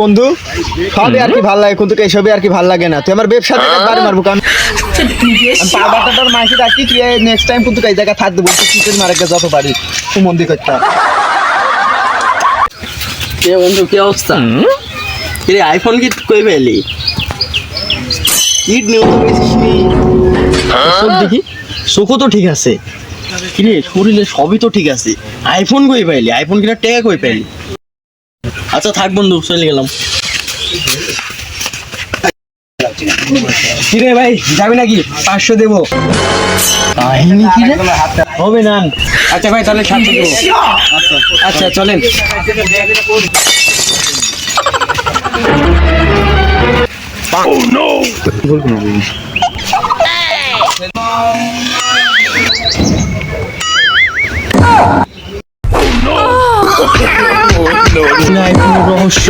বন্ধু সবই আর কি ভালো লাগে, কিন্তু এসবই আর কি ভালো লাগে না। তুই আমার ব্যবসা থেকে বাড়ি মারবো কারণ পাউডারটার মাইসে রাখি, তুই নেক্সট টাইম কিন্তু এই জায়গায় থাকতে বলছি, চিকেন মারে যত পারি তুই মন্দির করতে। কে বন্ধু কি অবস্থা? কিরে আইফোন কি কই পেলি? ইট নিউজ দেখি চোখও তো ঠিক আছে, কিরে শরীরে সবই তো ঠিক আছে, আইফোন কই পাইলি? আইফোন কিনা টেকা কই পাইলি? আচ্ছা থাক বন্ধু, চলে গেলাম। কিরে ভাই যাবি নাকি? 500 দেবো। কাহিনী কি রে? হবে না। আচ্ছা ভাই তাহলে 700 দেবো। আচ্ছা চলেন। রহস্য